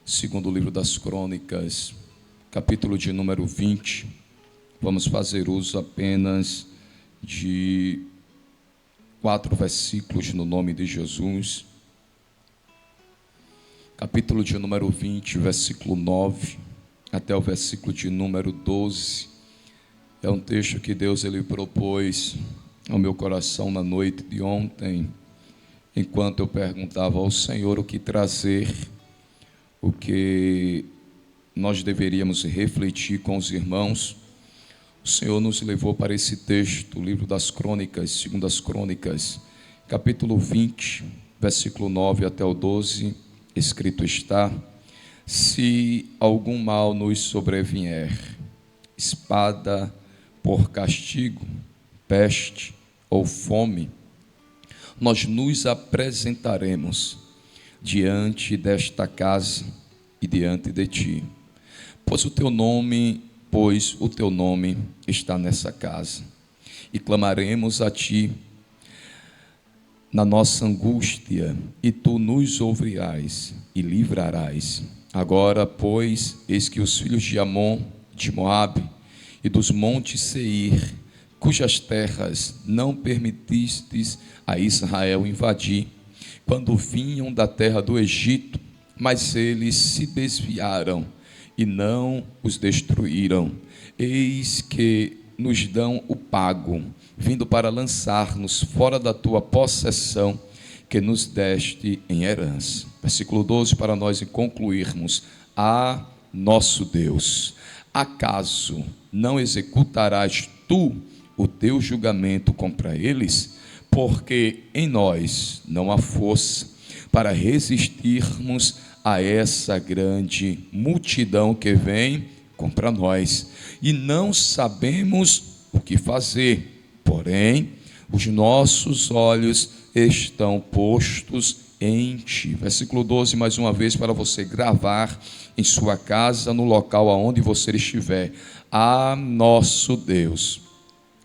Segundo o livro das Crônicas, capítulo de número 20, vamos fazer uso apenas de 4 versículos no nome de Jesus. Capítulo de número 20, versículo 9, até o versículo de número 12. É um texto que Deus ele propôs ao meu coração na noite de ontem, enquanto eu perguntava ao Senhor o que trazer, o que nós deveríamos refletir com os irmãos. O Senhor nos levou para esse texto, o livro das Crônicas, segundo as Crônicas, capítulo 20, versículo 9 até o 12, escrito está: se algum mal nos sobrevier, espada por castigo, peste ou fome, nós nos apresentaremos diante desta casa e diante de ti, pois o teu nome está nessa casa, e clamaremos a ti na nossa angústia, e tu nos ouvirás e livrarás. Agora, pois, eis que os filhos de Amon, de Moabe e dos montes Seir, cujas terras não permitistes a Israel invadir, quando vinham da terra do Egito, mas eles se desviaram e não os destruíram. Eis que nos dão o pago, vindo para lançar-nos fora da tua possessão, que nos deste em herança. Versículo 12, para nós concluirmos: ah, nosso Deus, acaso não executarás tu o teu julgamento contra eles? Porque em nós não há força para resistirmos a essa grande multidão que vem contra nós, e não sabemos o que fazer, porém os nossos olhos estão postos em ti. Versículo 12, mais uma vez, para você gravar em sua casa, no local aonde você estiver: ah, nosso Deus,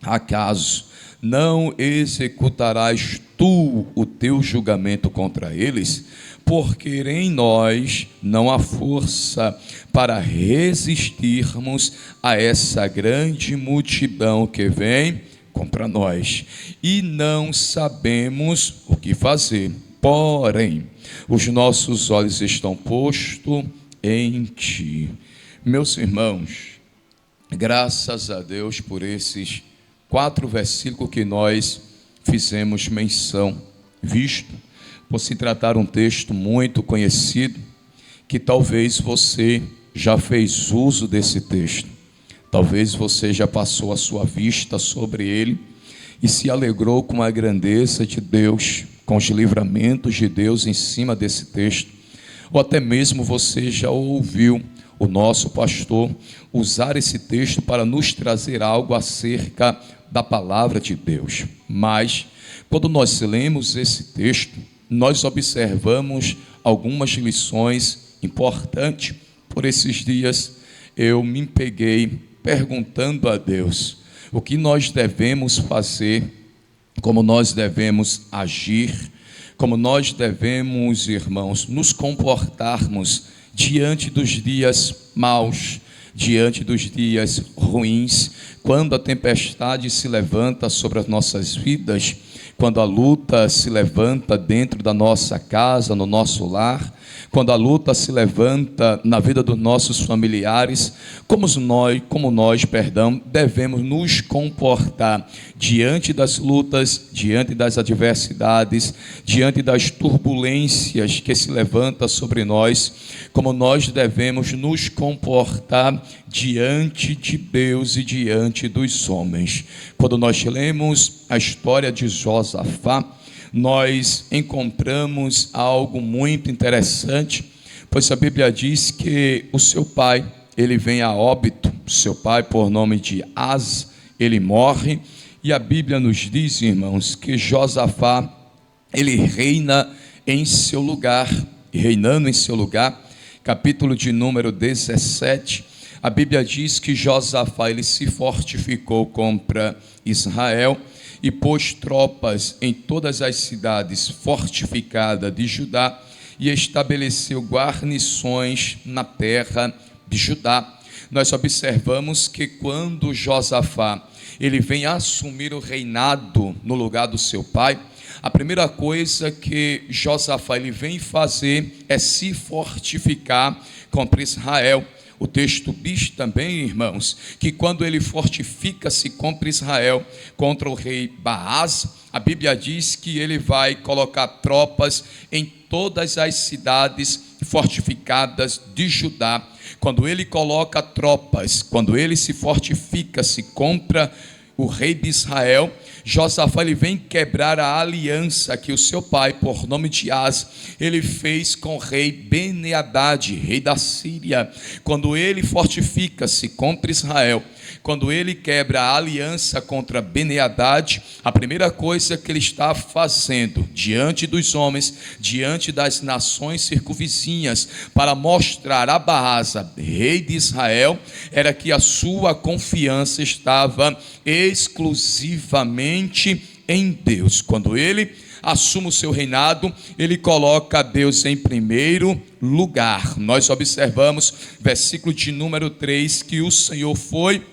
acaso não executarás tu o teu julgamento contra eles? Porque em nós não há força para resistirmos a essa grande multidão que vem contra nós, e não sabemos o que fazer, porém os nossos olhos estão postos em ti. Meus irmãos, graças a Deus por esses 4 versículos que nós fizemos menção, visto por se tratar um texto muito conhecido, que talvez você já fez uso desse texto, talvez você já passou a sua vista sobre ele e se alegrou com a grandeza de Deus, com os livramentos de Deus em cima desse texto, ou até mesmo você já ouviu o nosso pastor usar esse texto para nos trazer algo acerca da palavra de Deus. Mas quando nós lemos esse texto, nós observamos algumas lições importantes. Por esses dias eu me peguei perguntando a Deus o que nós devemos fazer, como nós devemos agir, como nós devemos, irmãos, nos comportarmos diante dos dias maus, diante dos dias ruins, quando a tempestade se levanta sobre as nossas vidas, quando a luta se levanta dentro da nossa casa, no nosso lar, quando a luta se levanta na vida dos nossos familiares, como nós, devemos nos comportar diante das lutas, diante das adversidades, diante das turbulências que se levantam sobre nós, como nós devemos nos comportar diante de Deus e diante dos homens. Quando nós lemos a história de Josafá, nós encontramos algo muito interessante, pois a Bíblia diz que o seu pai, ele vem a óbito, seu pai, por nome de Asa, ele morre, e a Bíblia nos diz, irmãos, que Josafá, ele reina em seu lugar, e reinando em seu lugar, capítulo de número 17, a Bíblia diz que Josafá, ele se fortificou contra Israel, e pôs tropas em todas as cidades fortificadas de Judá, e estabeleceu guarnições na terra de Judá. Nós observamos que quando Josafá ele vem assumir o reinado no lugar do seu pai, a primeira coisa que Josafá ele vem fazer é se fortificar contra Israel. O texto diz também, irmãos, que quando ele fortifica-se contra Israel, contra o rei Baás, a Bíblia diz que ele vai colocar tropas em todas as cidades fortificadas de Judá. Quando ele coloca tropas, quando ele se fortifica-se contra o rei de Israel, Josafá ele vem quebrar a aliança que o seu pai, por nome de Asa, ele fez com o rei Ben-Hadad, rei da Síria. Quando ele fortifica-se contra Israel, quando ele quebra a aliança contra Ben-Hadad, a primeira coisa que ele está fazendo diante dos homens, diante das nações circunvizinhas, para mostrar a Baasa, rei de Israel, era que a sua confiança estava exclusivamente em Deus. Quando ele assume o seu reinado, ele coloca Deus em primeiro lugar. Nós observamos, versículo de número 3, que o Senhor foi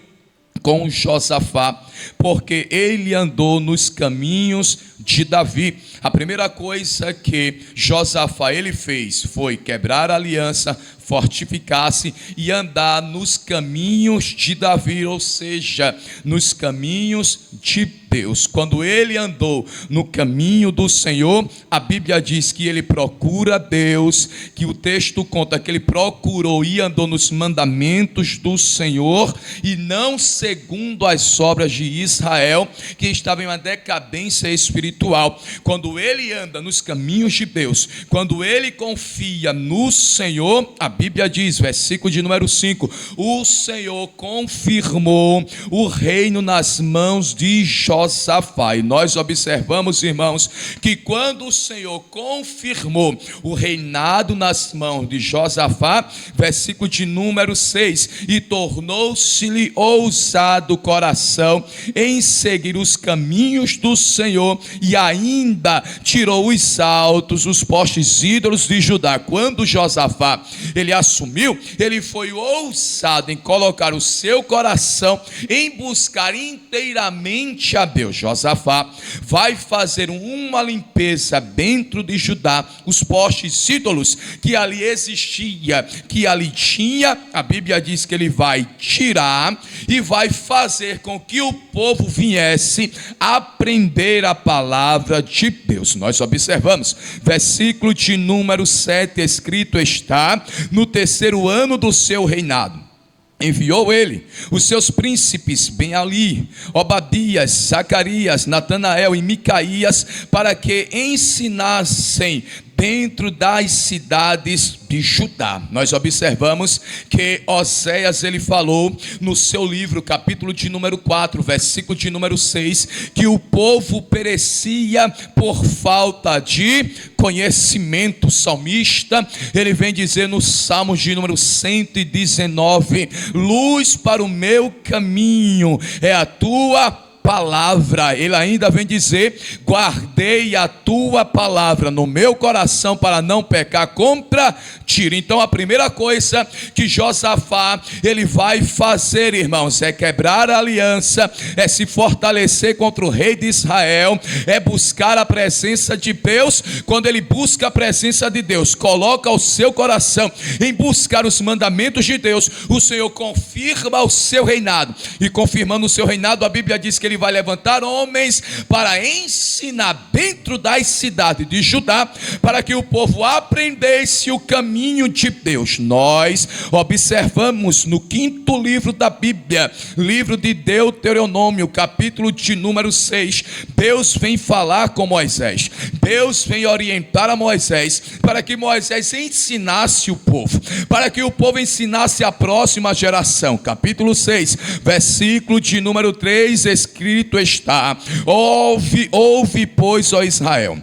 com Josafá, porque ele andou nos caminhos de Davi. A primeira coisa que Josafá ele fez foi quebrar a aliança, fortificar-se e andar nos caminhos de Davi, ou seja, nos caminhos de Deus. Quando ele andou no caminho do Senhor, a Bíblia diz que ele procura Deus, que o texto conta que ele procurou e andou nos mandamentos do Senhor e não segundo as obras de Israel, que estava em uma decadência espiritual. Quando ele anda nos caminhos de Deus, quando ele confia no Senhor, a Bíblia diz, versículo de número 5, o Senhor confirmou o reino nas mãos de Josafá. E nós observamos, irmãos, que quando o Senhor confirmou o reinado nas mãos de Josafá, versículo de número 6, e tornou-se-lhe ousado o coração em seguir os caminhos do Senhor, e ainda tirou os altos, os postes ídolos de Judá. Quando Josafá ele assumiu, ele foi ousado em colocar o seu coração em buscar inteiramente a Deus. Josafá vai fazer uma limpeza dentro de Judá, os postes ídolos que ali existia, que ali tinha, a Bíblia diz que ele vai tirar e vai fazer com que o povo viesse aprender a palavra de Deus. Nós observamos, versículo de número 7, escrito está, no terceiro ano do seu reinado, enviou ele os seus príncipes Ben-Ali, Obadias, Zacarias, Natanael e Micaías, para que ensinassem dentro das cidades de Judá. Nós observamos que Oséias ele falou no seu livro, capítulo de número 4, versículo de número 6, que o povo perecia por falta de conhecimento. O salmista, ele vem dizer no Salmo de número 119, luz para o meu caminho é a tua palavra. Ele ainda vem dizer, guardei a tua palavra no meu coração para não pecar contra ti. Então a primeira coisa que Josafá ele vai fazer, irmãos, é quebrar a aliança, é se fortalecer contra o rei de Israel, é buscar a presença de Deus. Quando ele busca a presença de Deus, coloca o seu coração em buscar os mandamentos de Deus, o Senhor confirma o seu reinado, e confirmando o seu reinado, a Bíblia diz que ele vai levantar homens para ensinar dentro das cidades de Judá, para que o povo aprendesse o caminho de Deus. Nós observamos no 5º livro da Bíblia, livro de Deuteronômio, capítulo de número 6, Deus vem falar com Moisés, Deus vem orientar a Moisés, para que Moisés ensinasse o povo, para que o povo ensinasse a próxima geração. Capítulo 6, versículo de número 3, escrito está, ouve, pois, ó Israel,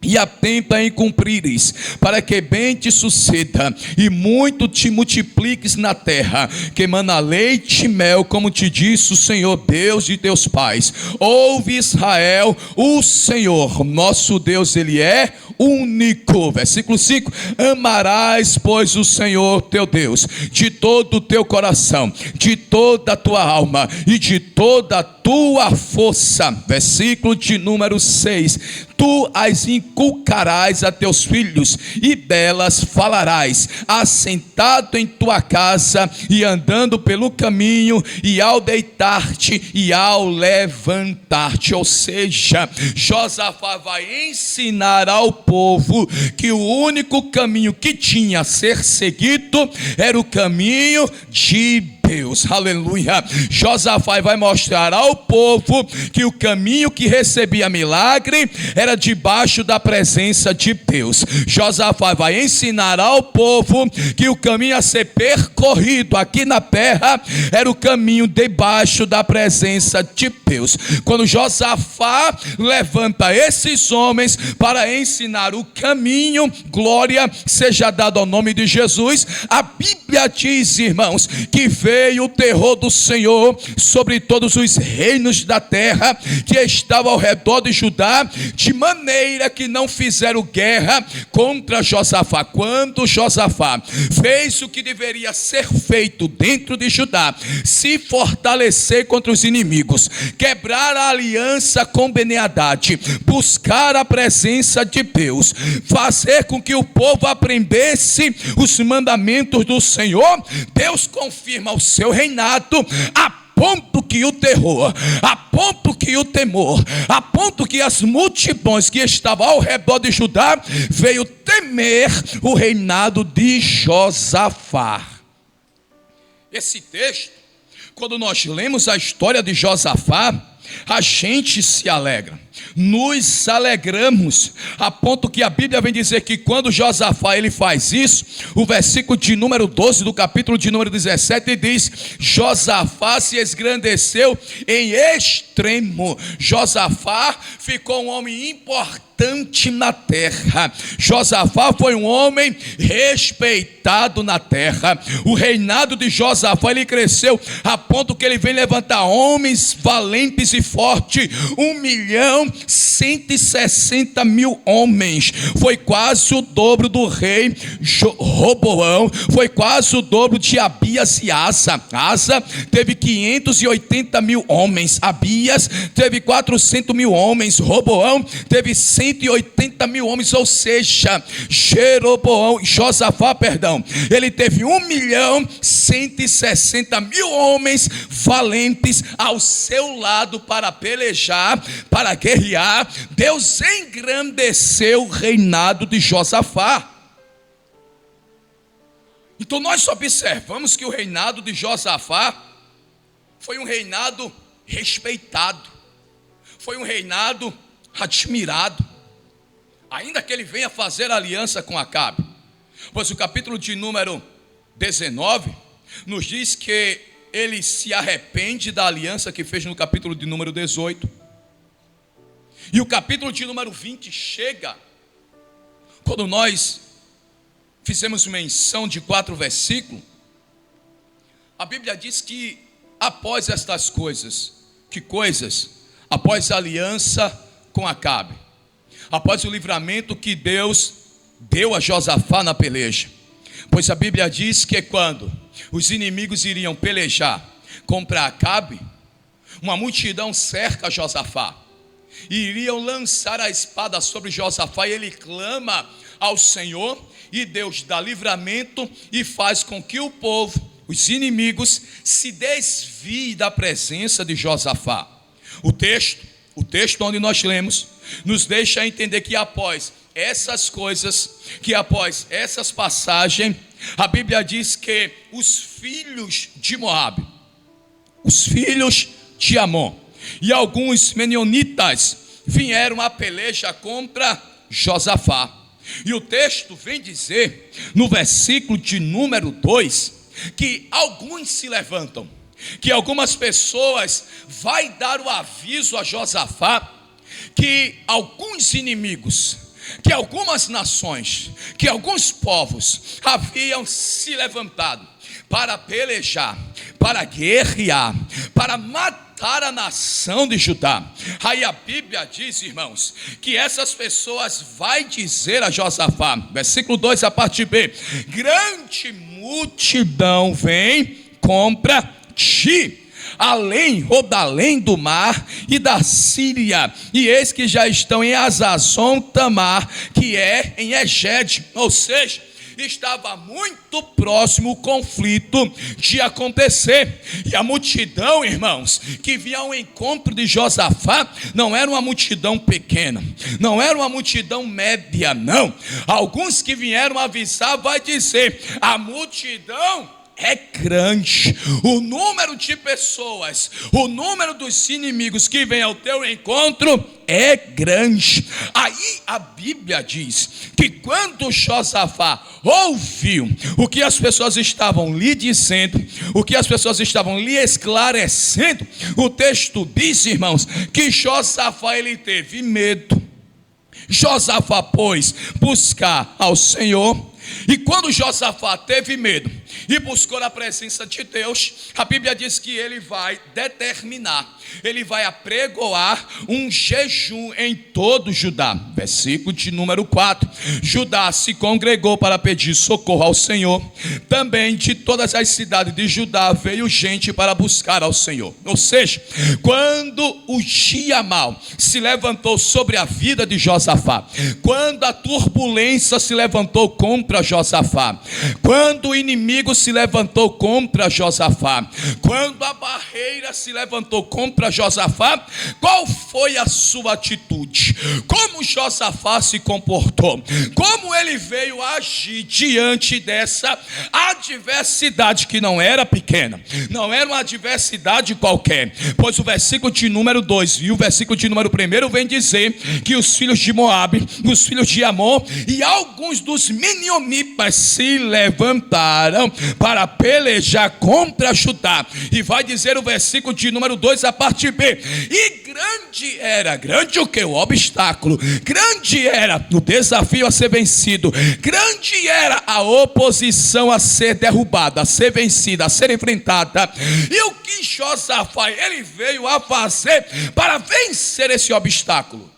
e atenta em cumprires, para que bem te suceda, e muito te multipliques na terra, que mana leite e mel, como te disse o Senhor Deus de teus pais. Ouve, Israel, o Senhor nosso Deus, ele é único. Versículo 5: amarás, pois, o Senhor teu Deus de todo o teu coração, de toda a tua alma e de toda a tua força. Versículo de número 6: tu as inculcarás a teus filhos, e delas falarás, assentado em tua casa e andando pelo caminho, e ao deitar-te e ao levantar-te. Ou seja, Josafá vai ensinar ao povo que o único caminho que tinha a ser seguido era o caminho de Deus. Aleluia. Josafá vai mostrar ao povo que o caminho que recebia milagre era debaixo da presença de Deus. Josafá vai ensinar ao povo que o caminho a ser percorrido aqui na terra era o caminho debaixo da presença de Deus. Quando Josafá levanta esses homens para ensinar o caminho, glória seja dada ao nome de Jesus. A Bíblia diz, irmãos, que veio o terror do Senhor sobre todos os reinos da terra que estavam ao redor de Judá, de maneira que não fizeram guerra contra Josafá. Quando Josafá fez o que deveria ser feito dentro de Judá, se fortalecer contra os inimigos, quebrar a aliança com Beni-Hadad, buscar a presença de Deus, fazer com que o povo aprendesse os mandamentos do Senhor, Deus confirma o seu reinado, a ponto que o terror, a ponto que o temor, a ponto que as multidões que estavam ao redor de Judá veio temer o reinado de Josafá. Esse texto, quando nós lemos a história de Josafá, a gente se alegra, nos alegramos, a ponto que a Bíblia vem dizer que quando Josafá ele faz isso, o versículo de número 12 do capítulo de número 17 diz: Josafá se esgrandeceu em extremo. Josafá ficou um homem importante na terra. Josafá foi um homem respeitado na terra. O reinado de Josafá ele cresceu a ponto que ele vem levantar homens valentes e fortes, 1.160.000 homens. Foi quase o dobro do rei Roboão, foi quase o dobro de Abias e Asa. Asa teve 580.000 homens, Abias teve 400.000 homens, Roboão teve 180.000 homens. Ou seja, Josafá, ele teve 1.160.000 homens valentes ao seu lado para pelejar, para guerrear. Deus engrandeceu o reinado de Josafá. Então nós observamos que o reinado de Josafá foi um reinado respeitado, foi um reinado admirado, ainda que ele venha fazer aliança com Acabe. Pois o capítulo de número 19 nos diz que ele se arrepende da aliança que fez no capítulo de número 18. E o capítulo de número 20 chega quando nós fizemos menção de 4 versículos. A Bíblia diz que após estas coisas, após a aliança com Acabe, após o livramento que Deus deu a Josafá na peleja, pois a Bíblia diz que quando os inimigos iriam pelejar contra Acabe, uma multidão cerca Josafá e iriam lançar a espada sobre Josafá, e ele clama ao Senhor, e Deus dá livramento e faz com que o povo, os inimigos, se desviem da presença de Josafá. O texto onde nós lemos nos deixa entender que após essas coisas, que após essas passagens, a Bíblia diz que os filhos de Moabe, os filhos de Amon e alguns menionitas vieram a peleja contra Josafá. E o texto vem dizer, no versículo de número 2, que alguns se levantam, que algumas pessoas vai dar o aviso a Josafá, que alguns inimigos, que algumas nações, que alguns povos haviam se levantado para pelejar, para guerrear, para matar matar a nação de Judá. Aí a Bíblia diz, irmãos, que essas pessoas vai dizer a Josafá, versículo 2, a parte B: grande multidão vem contra ti, além ou da além do mar e da Síria, e eis que já estão em Hazazon Tamar, que é em Egede. Ou seja, estava muito próximo o conflito de acontecer. E a multidão, irmãos, que vinha ao encontro de Josafá, não era uma multidão pequena, não era uma multidão média, não. Alguns que vieram avisar vai dizer: a multidão é grande, o número de pessoas, o número dos inimigos que vem ao teu encontro é grande. Aí a Bíblia diz que quando Josafá ouviu o que as pessoas estavam lhe dizendo, o que as pessoas estavam lhe esclarecendo, o texto diz, irmãos, que Josafá ele teve medo. Josafá, pois, buscar ao Senhor. E quando Josafá teve medo e buscou a presença de Deus, a Bíblia diz que ele vai determinar, ele vai apregoar um jejum em todo Judá. Versículo de número 4: Judá se congregou para pedir socorro ao Senhor. Também de todas as cidades de Judá veio gente para buscar ao Senhor. Ou seja, quando o dia mau se levantou sobre a vida de Josafá, quando a turbulência se levantou contra Josafá, quando o inimigo se levantou contra Josafá, quando a barreira se levantou contra Josafá, qual foi a sua atitude? Como Josafá se comportou? Como ele veio agir diante dessa adversidade que não era pequena, não era uma adversidade qualquer? Pois o versículo de número 2 e o versículo de número 1 vem dizer que os filhos de Moabe, os filhos de Amon e alguns dos Minionitas se levantaram para pelejar contra Judá. E vai dizer o versículo de número 2, a parte B: e grande o que? O obstáculo, grande era o desafio a ser vencido, grande era a oposição a ser derrubada, a ser vencida, a ser enfrentada. E o que Josafá ele veio a fazer para vencer esse obstáculo?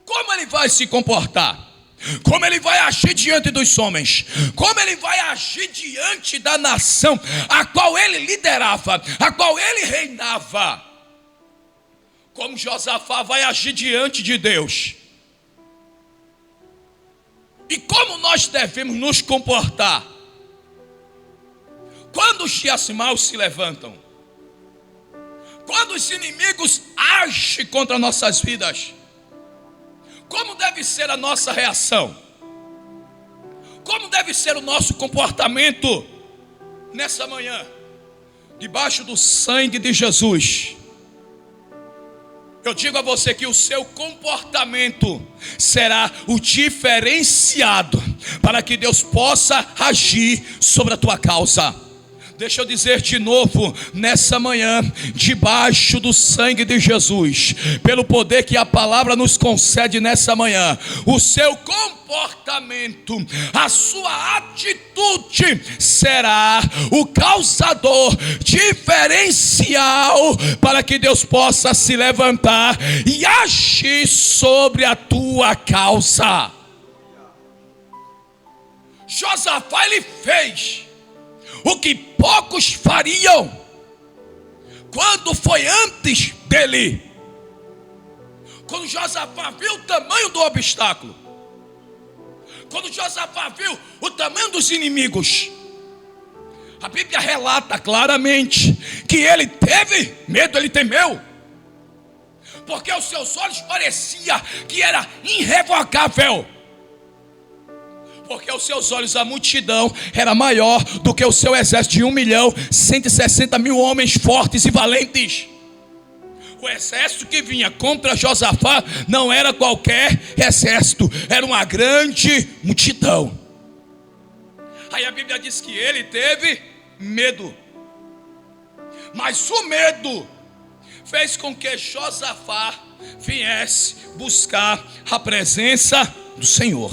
Como ele vai se comportar? Como ele vai agir diante dos homens? Como ele vai agir diante da nação a qual ele liderava, a qual ele reinava? Como Josafá vai agir diante de Deus? E como nós devemos nos comportar quando os dias maus se levantam? Quando os inimigos agem contra nossas vidas? Como deve ser a nossa reação? Como deve ser o nosso comportamento nessa manhã, debaixo do sangue de Jesus? Eu digo a você que o seu comportamento será o diferenciado para que Deus possa agir sobre a tua causa. Deixa eu dizer de novo, nessa manhã, debaixo do sangue de Jesus, pelo poder que a palavra nos concede nessa manhã, o seu comportamento, a sua atitude será o causador diferencial para que Deus possa se levantar e agir sobre a tua causa. Josafá ele fez o que poucos fariam quando foi antes dele. Quando Josafá viu o tamanho do obstáculo, quando Josafá viu o tamanho dos inimigos, a Bíblia relata claramente que ele teve medo, ele temeu, porque aos seus olhos parecia que era irrevogável. Porque aos seus olhos a multidão era maior do que o seu exército de 1.160.000 homens fortes e valentes. O exército que vinha contra Josafá não era qualquer exército, era uma grande multidão. Aí a Bíblia diz que ele teve medo, mas o medo fez com que Josafá viesse buscar a presença do Senhor.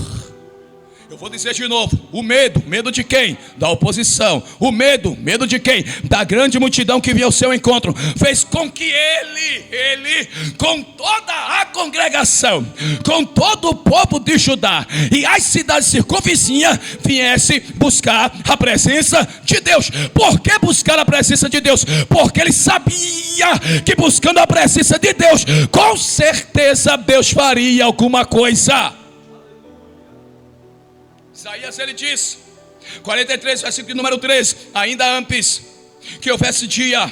Eu vou dizer de novo, o medo, medo de quem? Da oposição. O medo, medo de quem? Da grande multidão que vinha ao seu encontro, fez com que ele, com toda a congregação, com todo o povo de Judá e as cidades circunvizinhas, viesse buscar a presença de Deus. Por que buscar a presença de Deus? Porque ele sabia que buscando a presença de Deus, com certeza Deus faria alguma coisa. Isaías ele diz, 43, versículo número 13: ainda antes que houvesse dia,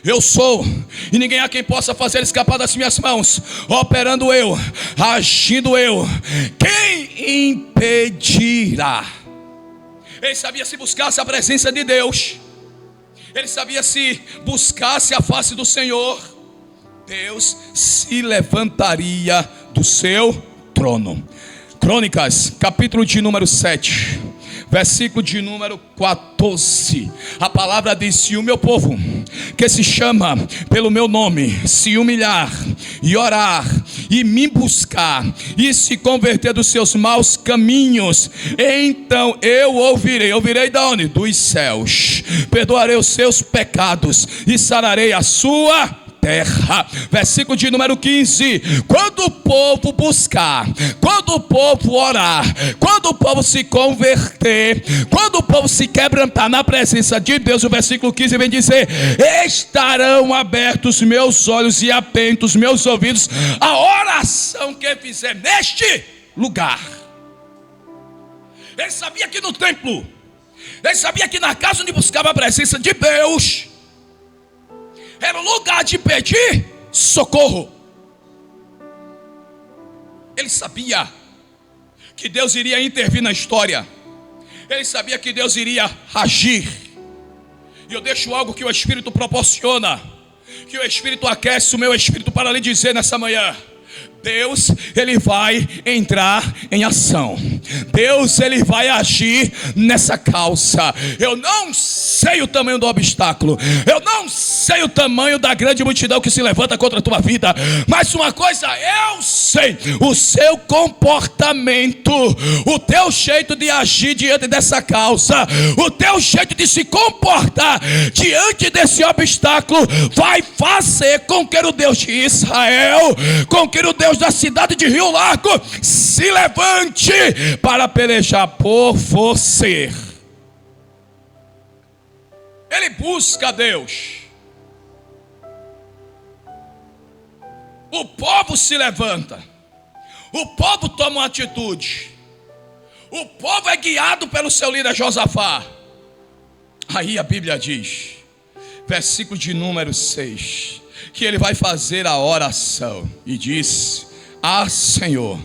eu sou, e ninguém há quem possa fazer escapar das minhas mãos. Operando eu, agindo eu, quem impedirá? Ele sabia, se buscasse a presença de Deus, ele sabia, se buscasse a face do Senhor, Deus se levantaria do seu trono. Crônicas, capítulo de número 7, versículo de número 14. A palavra diz: se o meu povo, que se chama pelo meu nome, se humilhar e orar e me buscar e se converter dos seus maus caminhos, então eu ouvirei de onde? Dos céus, perdoarei os seus pecados e sararei a sua terra. Versículo de número 15: quando o povo buscar, quando o povo orar, quando o povo se converter, quando o povo se quebrantar na presença de Deus, o versículo 15 vem dizer: estarão abertos meus olhos e atentos meus ouvidos à oração que fizer neste lugar. Ele sabia que no templo, ele sabia que na casa onde buscava a presença de Deus, era o lugar de pedir socorro. Ele sabia que Deus iria intervir na história. Ele sabia que Deus iria agir. E eu deixo algo que o Espírito proporciona, que o Espírito aquece o meu espírito para lhe dizer nessa manhã: Deus, ele vai entrar em ação. Deus, ele vai agir nessa causa. Eu não sei o tamanho do obstáculo, eu não sei o tamanho da grande multidão que se levanta contra a tua vida, mas uma coisa eu sei: o seu comportamento, o teu jeito de agir diante dessa causa, o teu jeito de se comportar diante desse obstáculo, vai fazer com que o Deus de Israel, com que o Deus da cidade de Rio Largo se levante para pelejar por você. Ele busca Deus. O povo se levanta. O povo toma uma atitude. O povo é guiado pelo seu líder Josafá. Aí a Bíblia diz, versículo de número 6, que ele vai fazer a oração e diz: ah, Senhor,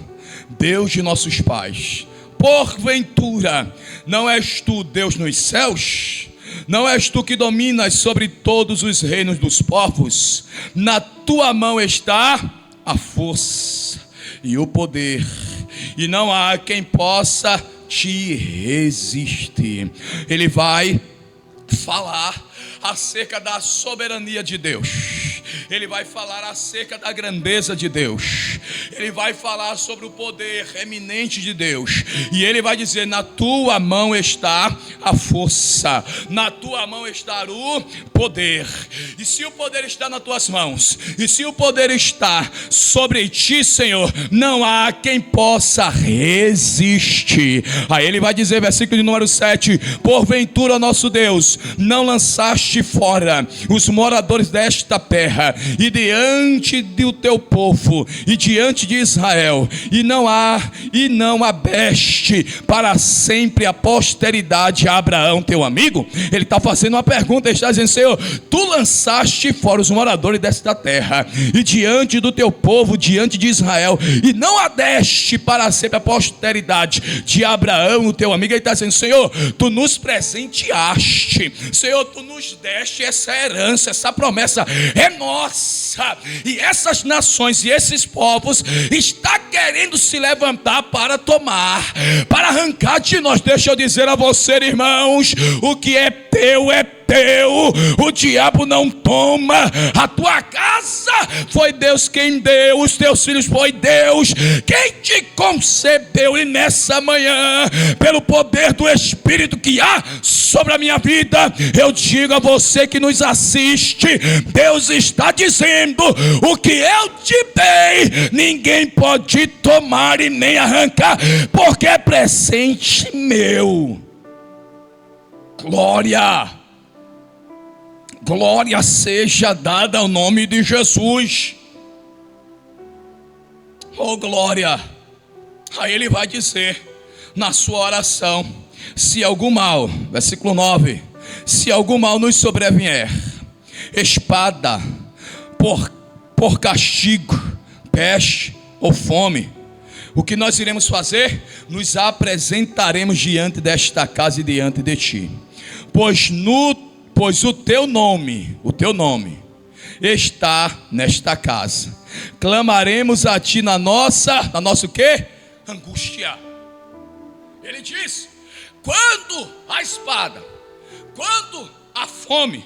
Deus de nossos pais, porventura não és tu Deus nos céus? Não és tu que dominas sobre todos os reinos dos povos? Na tua mão está a força e o poder, e não há quem possa te resistir. Ele vai falar acerca da soberania de Deus. Ele vai falar acerca da grandeza de Deus. Ele vai falar sobre o poder eminente de Deus. E ele vai dizer: na tua mão está a força, na tua mão está o poder. E se o poder está nas tuas mãos, e se o poder está sobre ti, Senhor, não há quem possa resistir. Aí ele vai dizer, versículo de número 7: porventura, nosso Deus, não lançaste fora os moradores desta terra, e diante do teu povo, e diante de Israel, e não abreste para sempre a posteridade a Abraão teu amigo? Ele está fazendo uma pergunta, ele está dizendo: Senhor, tu lançaste fora os moradores desta terra, e diante do teu povo, diante de Israel, e não adeste para sempre a posteridade de Abraão o teu amigo. Ele está dizendo: Senhor, tu nos presenteaste, Senhor, tu nos deste essa herança, essa promessa é nossa, e essas nações e esses povos estão querendo se levantar para tomar, para arrancar de nós. Deixa eu dizer a você, irmãos, o que é teu teu é teu, o diabo não toma. A tua casa foi Deus quem deu, os teus filhos foi Deus quem te concedeu. E nessa manhã, pelo poder do Espírito que há sobre a minha vida, eu digo a você que nos assiste, Deus está dizendo: o que eu te dei, ninguém pode tomar e nem arrancar, porque é presente meu. Glória seja dada ao nome de Jesus. Oh, glória. Aí ele vai dizer na sua oração: se algum mal, versículo 9, se algum mal nos sobrevier, espada, por castigo, peste ou fome, o que nós iremos fazer? Nos apresentaremos diante desta casa e diante de ti, pois o teu nome está nesta casa. Clamaremos a ti na nossa o quê? Angústia. Ele diz: quando a espada, quando a fome,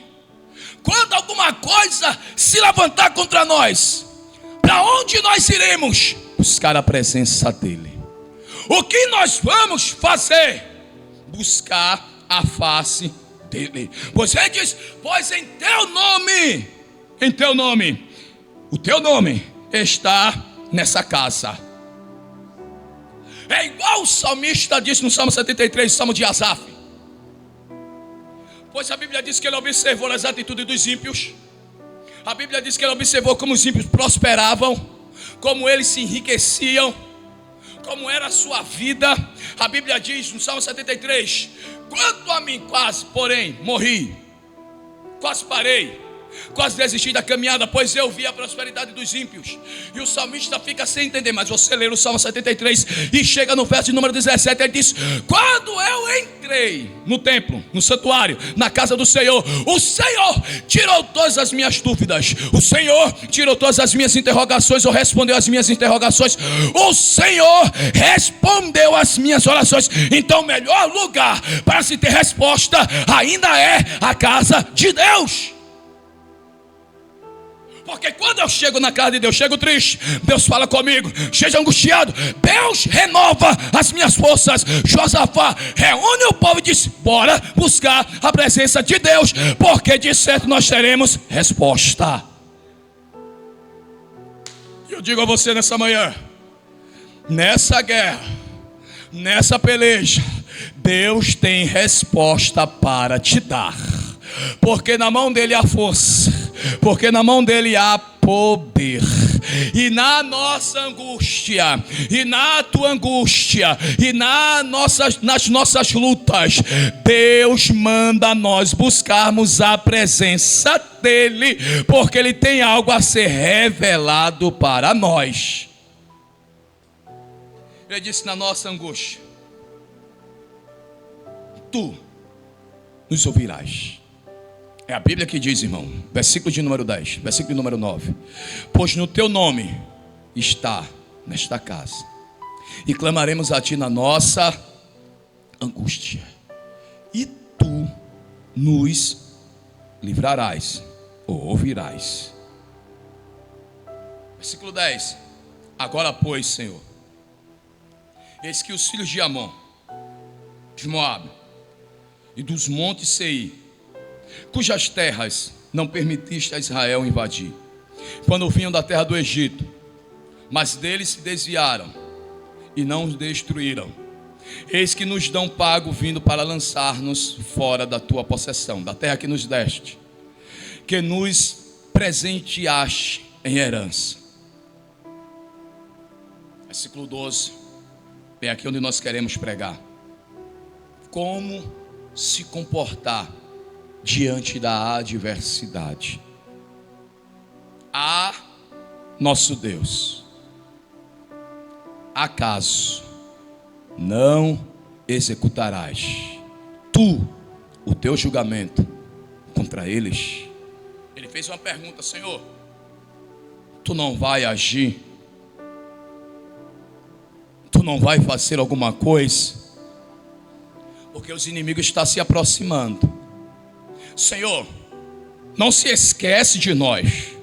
quando alguma coisa se levantar contra nós, para onde nós iremos? Buscar a presença dele. O que nós vamos fazer? Buscar a face dele. Pois ele diz: pois em teu nome, o teu nome está nessa casa. É igual o salmista disse no Salmo 73, Salmo de Asaf. Pois a Bíblia diz que ele observou as atitudes dos ímpios. A Bíblia diz que ele observou como os ímpios prosperavam, como eles se enriqueciam, como era a sua vida. A Bíblia diz no Salmo 73: quanto a mim, quase, porém, morri, quase parei, quase desisti da caminhada, pois eu vi a prosperidade dos ímpios. E o salmista fica sem entender. Mas você lê o Salmo 73 e chega no verso de número 17, ele diz: quando eu entrei no templo, no santuário, na casa do Senhor, o Senhor tirou todas as minhas dúvidas, o Senhor tirou todas as minhas interrogações, ou respondeu as minhas interrogações, o Senhor respondeu as minhas orações. Então o melhor lugar para se ter resposta ainda é a casa de Deus. Porque quando eu chego na casa de Deus, chego triste, Deus fala comigo. Chego angustiado, Deus renova as minhas forças. Josafá reúne o povo e diz: bora buscar a presença de Deus, porque de certo nós teremos resposta. E eu digo a você nessa manhã, nessa guerra, nessa peleja, Deus tem resposta para te dar. Porque na mão dele há força, porque na mão dele há poder. E na nossa angústia, e na tua angústia, e nas nossas lutas, Deus manda nós buscarmos a presença dele, porque ele tem algo a ser revelado para nós. Ele disse: na nossa angústia, tu nos ouvirás. É a Bíblia que diz, irmão, versículo de número 10, versículo de número 9: pois no teu nome está nesta casa, e clamaremos a ti na nossa angústia, e tu nos livrarás, ou ouvirás. Versículo 10: agora pois, Senhor, eis que os filhos de Amon, de Moabe e dos montes Seir, cujas terras não permitiste a Israel invadir, quando vinham da terra do Egito, mas deles se desviaram e não os destruíram, eis que nos dão pago vindo para lançar-nos fora da tua possessão, da terra que nos deste, que nos presenteaste em herança. Versículo 12, é aqui onde nós queremos pregar. Como se comportar diante da adversidade. Ah, nosso Deus, acaso não executarás tu o teu julgamento contra eles? Ele fez uma pergunta: Senhor, tu não vai agir? Tu não vai fazer alguma coisa? Porque os inimigos estão se aproximando. Senhor, não se esquece de nós.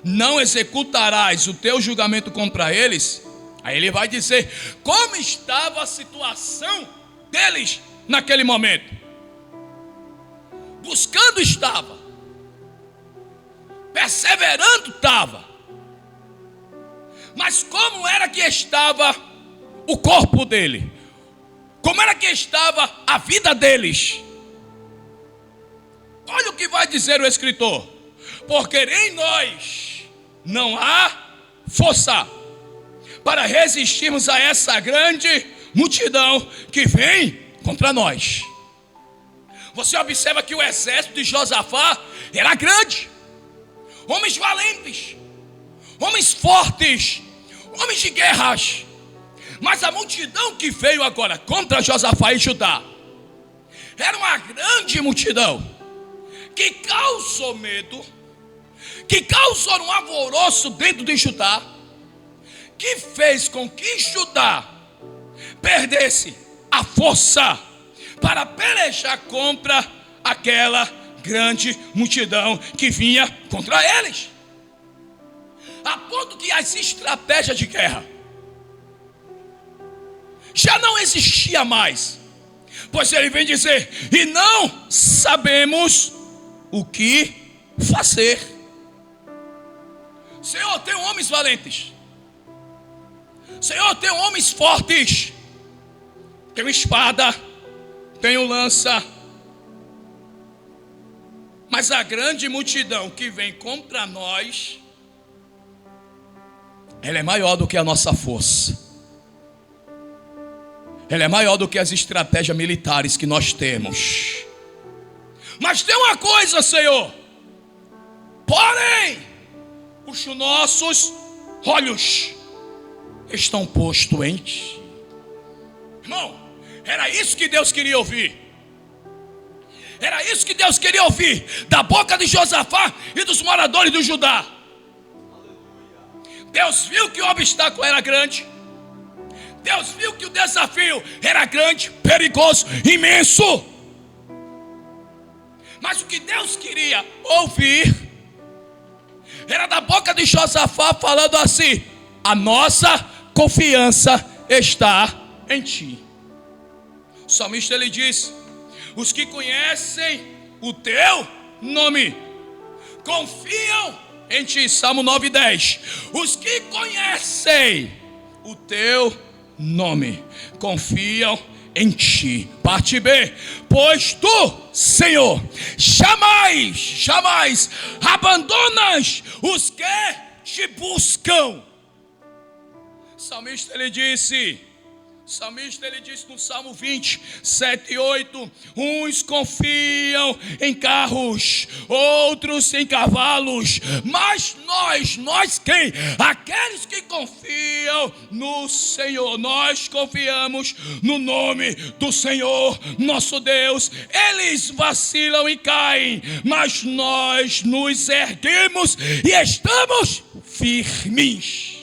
Não executarás o teu julgamento contra eles. Aí ele vai dizer como estava a situação deles naquele momento. Buscando estava, perseverando estava, mas como era que estava o corpo dele? Como era que estava a vida deles? Olha o que vai dizer o escritor: porque em nós não há força para resistirmos a essa grande multidão que vem contra nós. Você observa que o exército de Josafá era grande, homens valentes, homens fortes, homens de guerras. Mas a multidão que veio agora contra Josafá e Judá era uma grande multidão que causou medo, que causou um alvoroço dentro de Judá, que fez com que Judá perdesse a força para pelejar contra aquela grande multidão que vinha contra eles, a ponto que as estratégias de guerra já não existia mais, pois ele vem dizer: e não sabemos o que fazer. Senhor, tem homens valentes, Senhor, tem homens fortes, tem espada, tem lança, mas a grande multidão que vem contra nós, ela é maior do que a nossa força, ela é maior do que as estratégias militares que nós temos. Mas tem uma coisa, Senhor, porém os nossos olhos estão postos em Ti. Irmão, era isso que Deus queria ouvir. Era isso que Deus queria ouvir da boca de Josafá e dos moradores do Judá. Deus viu que o obstáculo era grande. Deus viu que o desafio era grande, perigoso, imenso. Mas o que Deus queria ouvir era da boca de Josafá falando assim: a nossa confiança está em Ti. O salmista ele diz: os que conhecem o Teu nome confiam em Ti. Salmo 9:10. Os que conhecem o Teu nome confiam em Ti. Parte B: pois Tu, Senhor, jamais abandonas os que Te buscam. O salmista ele disse no Salmo 20, 7 e 8: uns confiam em carros, outros em cavalos, mas nós quem? Aqueles que confiam no Senhor. Nós confiamos no nome do Senhor, nosso Deus. Eles vacilam e caem, mas nós nos erguemos e estamos firmes.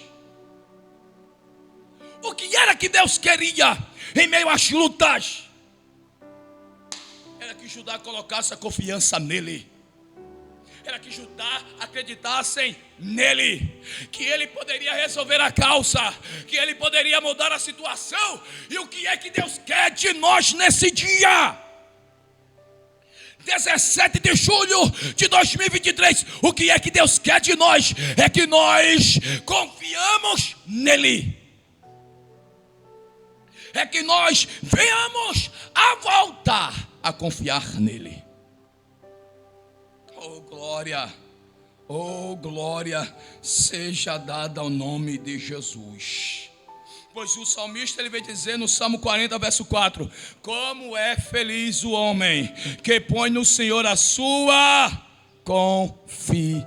O que era que Deus queria em meio às lutas? Era que Judá colocasse a confiança nele. Era que Judá acreditassem nele, que ele poderia resolver a causa, que ele poderia mudar a situação. E o que é que Deus quer de nós nesse dia? 17 de julho de 2023. O que é que Deus quer de nós? É que nós confiamos nele. É que nós venhamos a voltar a confiar nele. Oh glória seja dada ao nome de Jesus. Pois o salmista ele vem dizer no Salmo 40, verso 4: como é feliz o homem que põe no Senhor a sua confiança.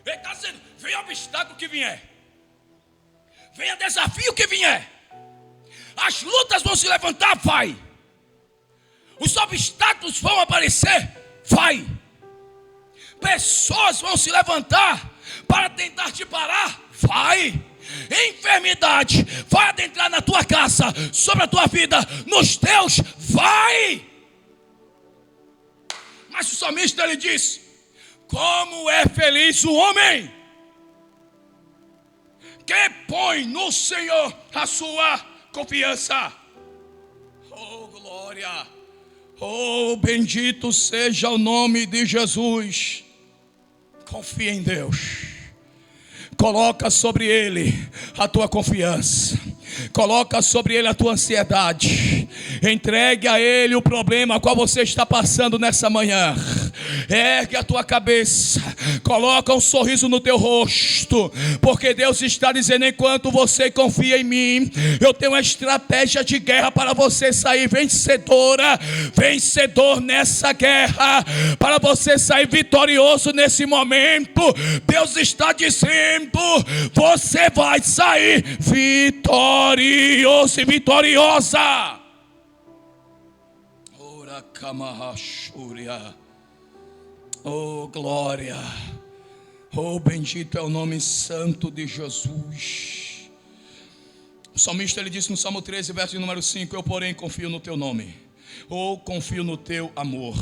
Ele está dizendo: vem obstáculo que vier, venha desafio que vier, as lutas vão se levantar, vai. Os obstáculos vão aparecer, vai. Pessoas vão se levantar para tentar te parar, vai. enfermidade vai adentrar na tua casa, sobre a tua vida, nos teus, vai. Mas o salmista ele diz: como é feliz o homem que põe no Senhor a sua confiança. Oh glória, oh bendito seja o nome de Jesus. Confia em Deus, coloca sobre Ele a tua confiança, coloca sobre Ele a tua ansiedade, entregue a Ele o problema a qual você está passando nessa manhã. Ergue a tua cabeça, coloca um sorriso no teu rosto, porque Deus está dizendo: enquanto você confia em mim, eu tenho uma estratégia de guerra para você sair vencedora, vencedor nessa guerra, para você sair vitorioso nesse momento. Deus está dizendo: você vai sair vitorioso e vitoriosa. Ora Kamahashuria. Oh glória, oh bendito é o nome santo de Jesus. O salmista ele disse no Salmo 13, verso número 5: eu porém confio no teu nome, ou confio no teu amor,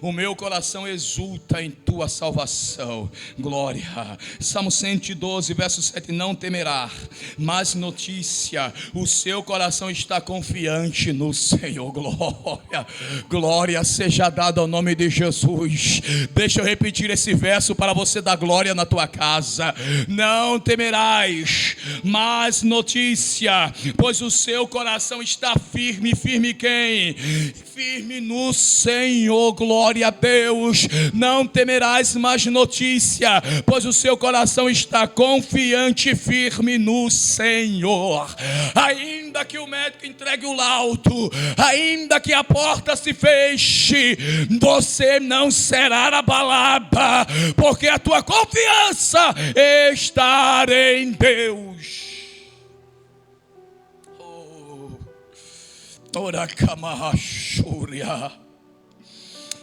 o meu coração exulta em tua salvação. Glória. Salmo 112, verso 7: não temerá mais notícia, o seu coração está confiante no Senhor. Glória, glória seja dada ao nome de Jesus. Deixa eu repetir esse verso para você dar glória na tua casa. Não temerás mais notícia, pois o seu coração está firme. Firme quem? Firme no Senhor. Glória a Deus. Não temerás mais notícia, pois o seu coração está confiante, firme no Senhor. Ainda que o médico entregue o laudo, ainda que a porta se feche, você não será abalada, porque a tua confiança está em Deus. Ora Kamahashuria.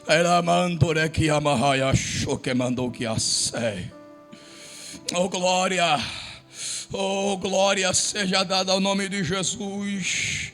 Ela mandou que amahaya que mandou que assei. Oh glória. Oh glória seja dada ao nome de Jesus.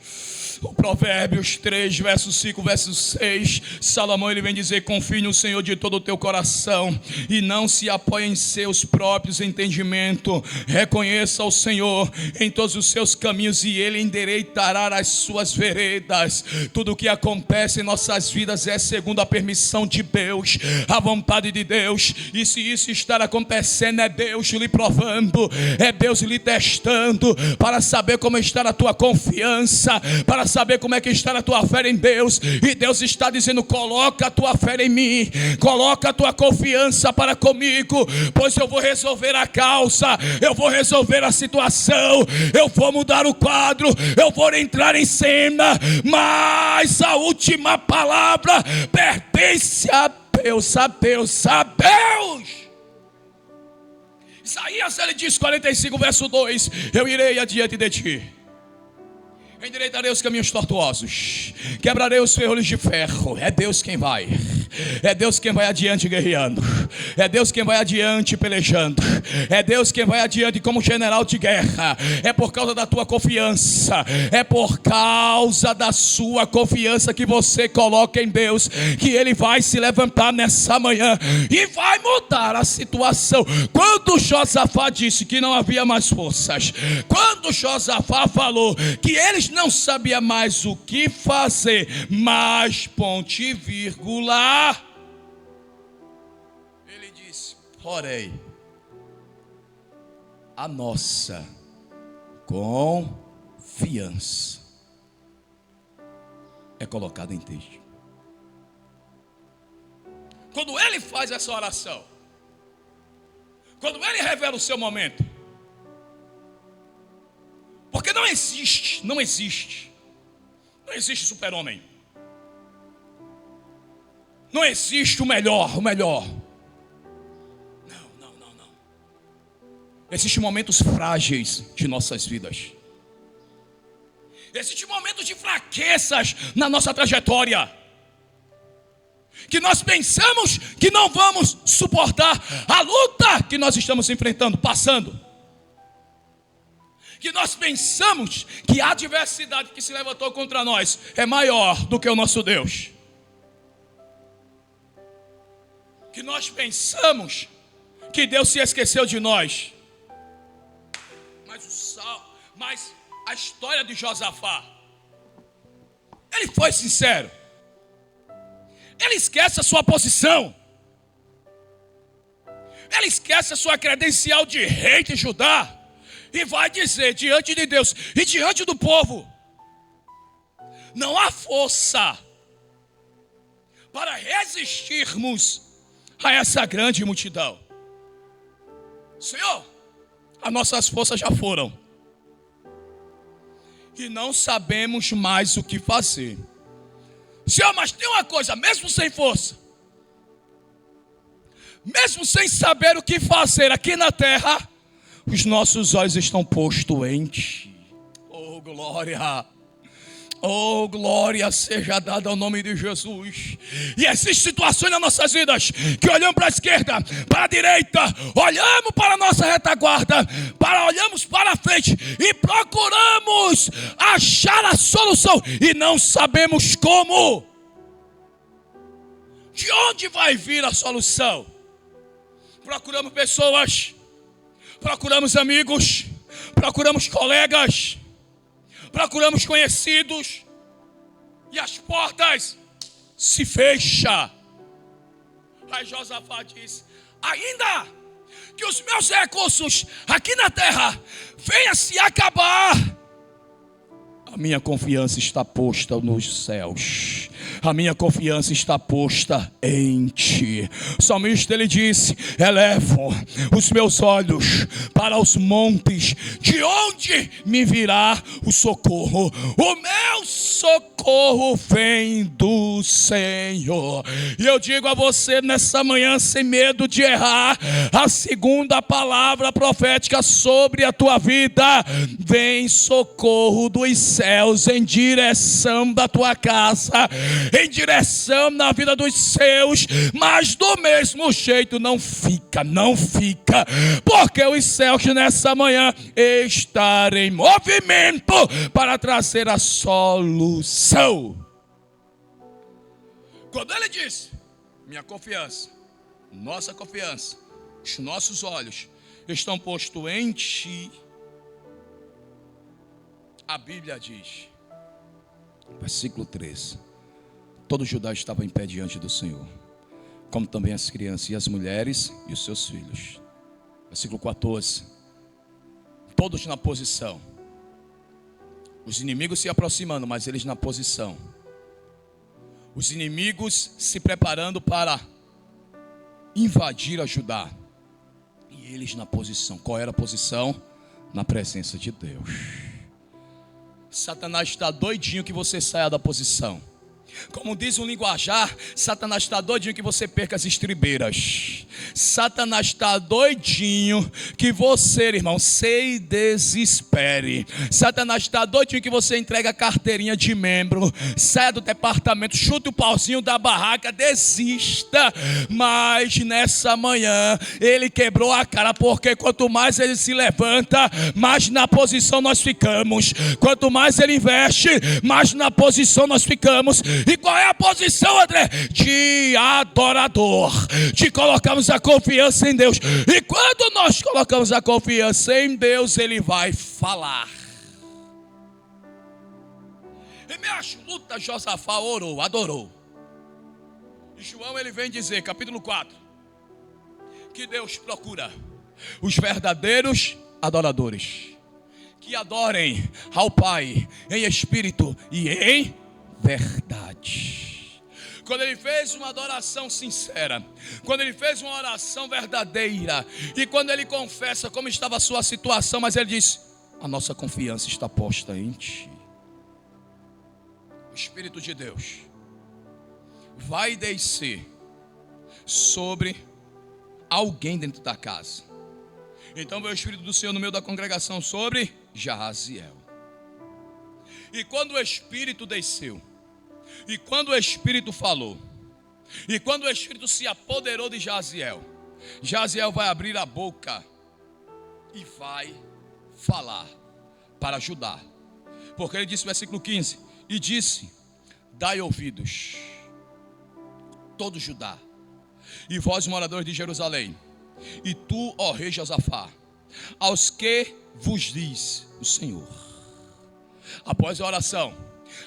O Provérbios 3, verso 5, verso 6, Salomão ele vem dizer: confie no Senhor de todo o teu coração e não se apoie em seus próprios entendimentos. Reconheça o Senhor em todos os seus caminhos e Ele endireitará as suas veredas. Tudo o que acontece em nossas vidas é segundo a permissão de Deus, a vontade de Deus. E se isso estar acontecendo, é Deus lhe provando, é Deus lhe testando, para saber como está a tua confiança, para saber como é que está a tua fé em Deus. E Deus está dizendo: coloca a tua fé em mim, coloca a tua confiança para comigo, pois eu vou resolver a causa, eu vou resolver a situação, eu vou mudar o quadro, eu vou entrar em cena. Mas a última palavra pertence a Deus, a Deus, a Deus. Isaías ele diz 45 verso 2: eu irei adiante de ti, endireitarei os caminhos tortuosos, quebrarei os ferrolhos de ferro. É Deus quem vai, é Deus quem vai adiante guerreando, é Deus quem vai adiante pelejando, é Deus quem vai adiante como general de guerra. É por causa da tua confiança, é por causa da sua confiança que você coloca em Deus, que Ele vai se levantar nessa manhã e vai mudar a situação. Quando Josafá disse que não havia mais forças, quando Josafá falou que eles não sabia mais o que fazer, mas ponto e vírgula, ele disse: porém, a nossa confiança é colocada em Deus. Quando ele faz essa oração, quando ele revela o seu momento, porque não existe super-homem, não existe o melhor. Não. Existem momentos frágeis de nossas vidas, existem momentos de fraquezas na nossa trajetória, que nós pensamos que não vamos suportar a luta que nós estamos enfrentando, passando. que nós pensamos que a adversidade que se levantou contra nós é maior do que o nosso Deus. Que nós pensamos que Deus se esqueceu de nós. Mas a história de Josafá, ele foi sincero. Ele esquece a sua posição. Ele esquece a sua credencial de rei de Judá. E vai dizer diante de Deus e diante do povo: não há força para resistirmos a essa grande multidão. Senhor, as nossas forças já foram. E não sabemos mais o que fazer. Senhor, mas tem uma coisa, mesmo sem força, mesmo sem saber o que fazer aqui na terra, os nossos olhos estão postos em Ti. Oh, glória! Oh, glória seja dada ao nome de Jesus. E existem situações nas nossas vidas que olhamos para a esquerda, para a direita, olhamos para a nossa retaguarda, olhamos para a frente e procuramos achar a solução e não sabemos como. De onde vai vir a solução? Procuramos pessoas, procuramos amigos, procuramos colegas, procuramos conhecidos, e as portas se fecham. Aí Josafá diz: ainda que os meus recursos aqui na terra venham se acabar, a minha confiança está posta nos céus. A minha confiança está posta em Ti. O salmista, ele disse: elevo os meus olhos para os montes, de onde me virá o socorro? O meu socorro vem do Senhor. E eu digo a você nessa manhã, sem medo de errar, a segunda palavra profética sobre a tua vida: vem socorro dos céus em direção da tua casa, em direção na vida dos seus. Mas do mesmo jeito não fica, porque os céus nessa manhã estão em movimento para trazer a solução. Quando ele diz: minha confiança, nossa confiança, os nossos olhos estão postos em Ti, a Bíblia diz, versículo 13: todo Judá estava em pé diante do Senhor, como também as crianças e as mulheres e os seus filhos. Versículo 14: todos na posição, os inimigos se aproximando, mas eles na posição, os inimigos se preparando para invadir a Judá, e eles na posição. Qual era a posição? Na presença de Deus. Satanás está doidinho que você saia da posição. Como diz o linguajar, Satanás está doidinho que você perca as estribeiras. Satanás está doidinho que você, irmão, se desespere. Satanás está doidinho que você entregue a carteirinha de membro, saia do departamento, chute o pauzinho da barraca, desista. Mas nessa manhã ele quebrou a cara, porque quanto mais ele se levanta, mais na posição nós ficamos. Quanto mais ele investe, mais na posição nós ficamos. E qual é a posição, André? De adorador, de colocarmos a confiança em Deus. E quando nós colocamos a confiança em Deus, Ele vai falar. Em meia luta, Josafá orou, adorou. E João, ele vem dizer, capítulo 4, que Deus procura os verdadeiros adoradores, que adorem ao Pai em espírito e em verdade. Quando ele fez uma adoração sincera, quando ele fez uma oração verdadeira, e quando ele confessa como estava a sua situação, mas ele diz: a nossa confiança está posta em Ti. O Espírito de Deus vai descer sobre alguém dentro da casa. Então veio o Espírito do Senhor no meio da congregação sobre Jaziel. E quando o Espírito desceu, e quando o Espírito falou, e quando o Espírito se apoderou de Jaziel, Jaziel vai abrir a boca e vai falar. para Judá. Porque ele disse no versículo 15: e disse: dai ouvidos, todo Judá, e vós moradores de Jerusalém, e tu, ó rei Josafá, aos que vos diz o Senhor. Após a oração,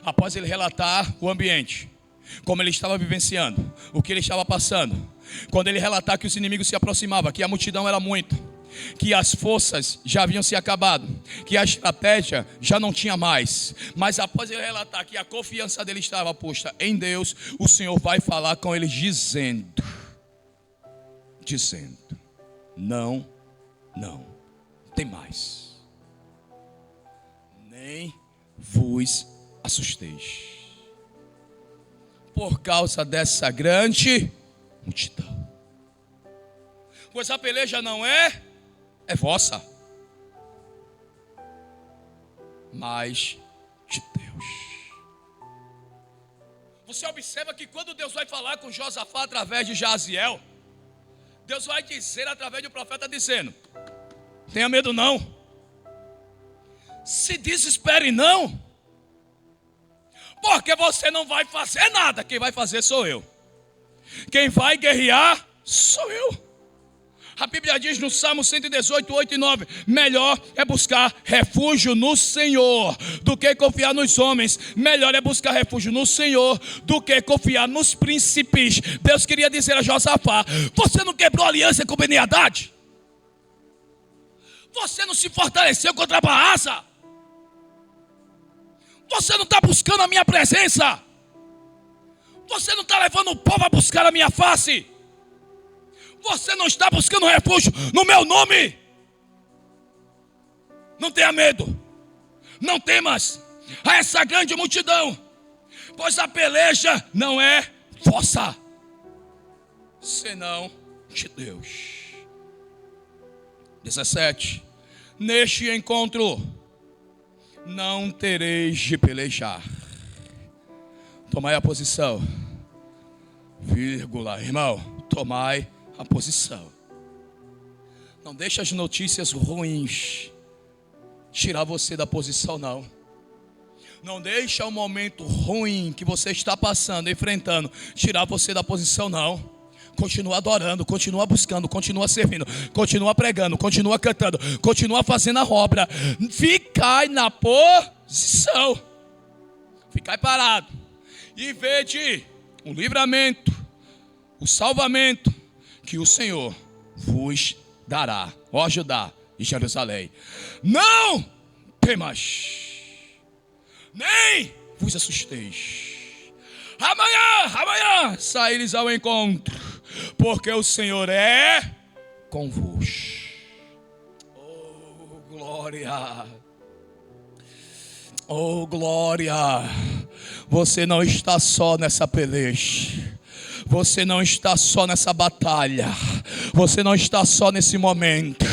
após ele relatar o ambiente, como ele estava vivenciando, o que ele estava passando, quando ele relatar que os inimigos se aproximavam, que a multidão era muita, que as forças já haviam se acabado, que a estratégia já não tinha mais, mas após ele relatar que a confiança dele estava posta em Deus, o Senhor vai falar com ele dizendo: não tem mais, nem vos assusteis, por causa dessa grande multidão, pois a peleja não é vossa, mas de Deus. Você observa que quando Deus vai falar com Josafá através de Jaziel, Deus vai dizer através do profeta dizendo: tenha medo não, se desespere não, porque você não vai fazer nada, quem vai fazer sou eu, quem vai guerrear sou eu. A Bíblia diz no Salmo 118, 8 e 9: melhor é buscar refúgio no Senhor do que confiar nos homens. Melhor é buscar refúgio no Senhor do que confiar nos príncipes. Deus queria dizer a Josafá: você não quebrou aliança com Beni-Hadad? Você não se fortaleceu contra a Baasa? Você não está buscando a minha presença? Você não está levando o povo a buscar a minha face? Você não está buscando refúgio no meu nome? Não tenha medo, não temas a essa grande multidão, pois a peleja não é vossa, senão de Deus. 17: neste encontro não tereis de pelejar. Tomai a posição, vírgula, irmão, tomai a posição. Não deixe as notícias ruins tirar você da posição, não. Não deixe o momento ruim que você está passando, enfrentando, tirar você da posição, não. Continua adorando, continua buscando, continua servindo, continua pregando, continua cantando, continua fazendo a obra. Ficai na posição, ficai parado e vede o livramento, o salvamento que o Senhor vos dará, ó Judá e Jerusalém. Não temas, nem vos assusteis. Amanhã saíres ao encontro, porque o Senhor é convosco. Oh glória, oh glória. Você não está só nessa peleja. Você não está só nessa batalha. Você não está só nesse momento.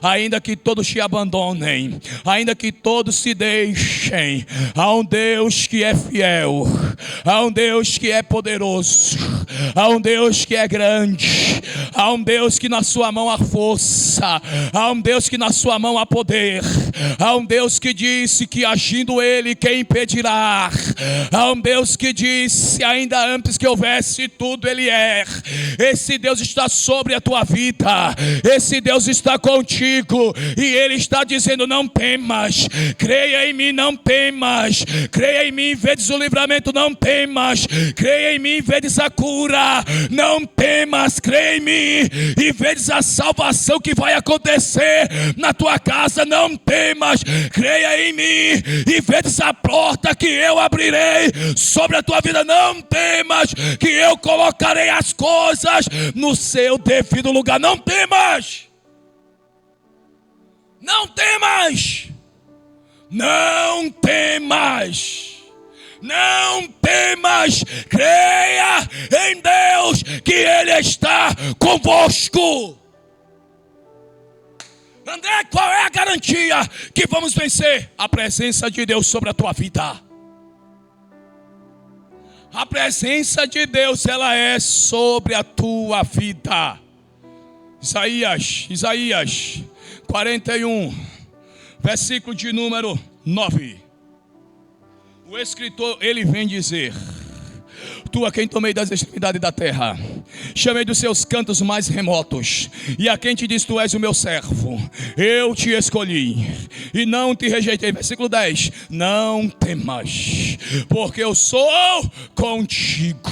Ainda que todos te abandonem, ainda que todos se deixem, há um Deus que é fiel, há um Deus que é poderoso, há um Deus que é grande, há um Deus que na sua mão há força, há um Deus que na sua mão há poder, há um Deus que disse que agindo Ele quem impedirá, há um Deus que disse ainda antes que houvesse tudo Ele é. Esse Deus está sobre a tua vida, esse Deus está contigo e Ele está dizendo: não temas, creia em mim, não temas, creia em mim, vedes o livramento, não temas, creia em mim, vedes a cura, não temas, creia em mim e vedes a salvação que vai acontecer na tua casa, não temas, creia em mim e vedes a porta que eu abrirei sobre a tua vida, não temas, que eu colocarei as coisas no seu devido lugar, não temas. Não temas, não temas, não temas, creia em Deus que Ele está convosco. André, qual é a garantia que vamos vencer? A presença de Deus sobre a tua vida. A presença de Deus, ela é sobre a tua vida. Isaías 41, versículo de número 9. O escritor, ele vem dizer: Tu a quem tomei das extremidades da terra, chamei dos seus cantos mais remotos, e a quem te diz tu és o meu servo, eu te escolhi e não te rejeitei. Versículo 10: Não temas, porque eu sou contigo,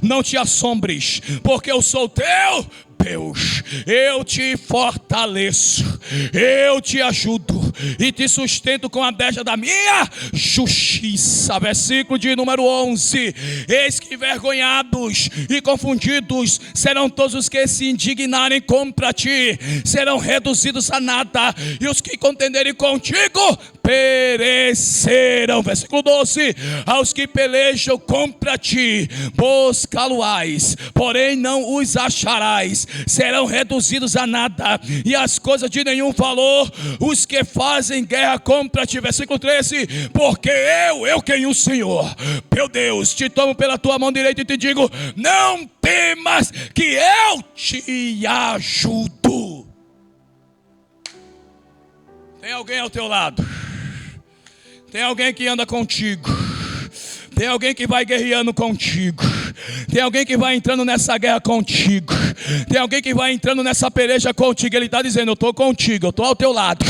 não te assombres, porque eu sou teu Deus, eu te fortaleço, eu te ajudo e te sustento com a destra da minha justiça. Versículo de número 11: Eis que envergonhados e confundidos serão todos os que se indignarem contra ti, serão reduzidos a nada, e os que contenderem contigo perecerão. Versículo 12: Aos que pelejam contra ti buscá-lo-ás, porém não os acharás, serão reduzidos a nada, e as coisas de nenhum valor os que fazem guerra contra ti. Versículo 13: Porque eu quem o Senhor, meu Deus, te tomo pela tua mão direita e te digo: não temas, que eu te ajudo. Tem alguém ao teu lado, tem alguém que anda contigo, tem alguém que vai guerreando contigo, tem alguém que vai entrando nessa guerra contigo, tem alguém que vai entrando nessa peleja contigo. Ele está dizendo: eu estou contigo, eu estou ao teu lado,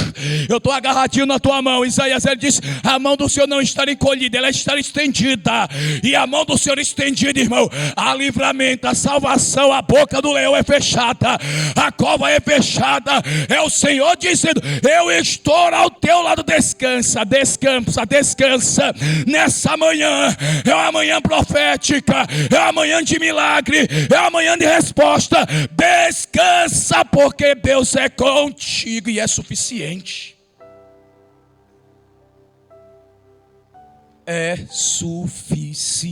eu estou agarradinho na tua mão. Isaías, ele diz: a mão do Senhor não está encolhida, ela está estendida. E a mão do Senhor estendida, irmão, há livramento, a salvação. A boca do leão é fechada, a cova é fechada. É o Senhor dizendo: eu estou ao teu lado. Descansa, descansa, descansa. Nessa manhã é uma manhã profética, é uma manhã de milagre, é uma manhã de resposta. Descansa, porque Deus é contigo e é suficiente. É suficiente.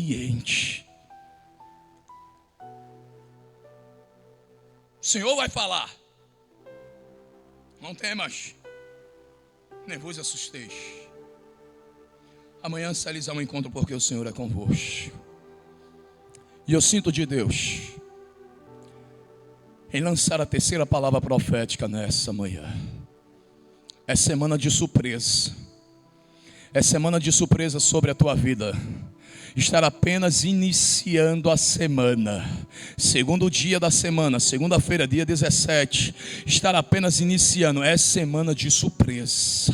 O Senhor vai falar: não temas, nem vos assusteis. Amanhã sairemos ao encontro, porque o Senhor é convosco. E eu sinto de Deus em lançar a terceira palavra profética nessa manhã. É semana de surpresa. É semana de surpresa sobre a tua vida. Estar apenas iniciando a semana, segundo dia da semana, segunda-feira, dia 17, estar apenas iniciando, é semana de surpresa.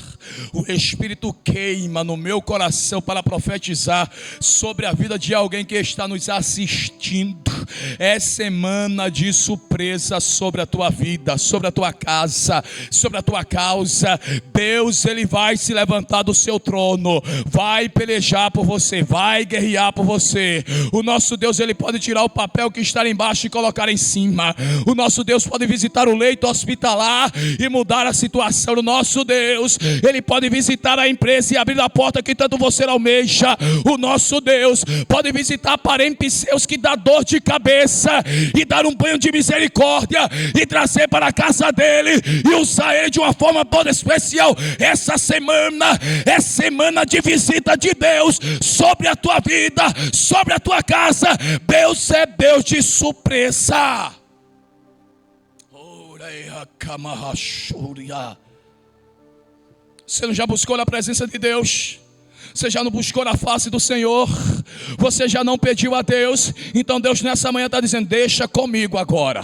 O Espírito queima no meu coração para profetizar sobre a vida de alguém que está nos assistindo. É semana de surpresa sobre a tua vida, sobre a tua casa, sobre a tua causa. Deus, ele vai se levantar do seu trono, vai pelejar por você, vai guerrear por você. O nosso Deus, ele pode tirar o papel que está embaixo e colocar em cima. O nosso Deus pode visitar o leito hospitalar e mudar a situação. O nosso Deus, ele pode visitar a empresa e abrir a porta que tanto você almeja. O nosso Deus pode visitar parentes seus que dá dor de cabeça e dar um banho de misericórdia e trazer para a casa dele e usar ele de uma forma toda especial. Essa semana é semana de visita de Deus sobre a tua vida, sobre a tua casa. Deus é Deus de surpresa. Você não já buscou na presença de Deus? Você já não buscou na face do Senhor? Você já não pediu a Deus? Então Deus nessa manhã está dizendo: deixa comigo agora.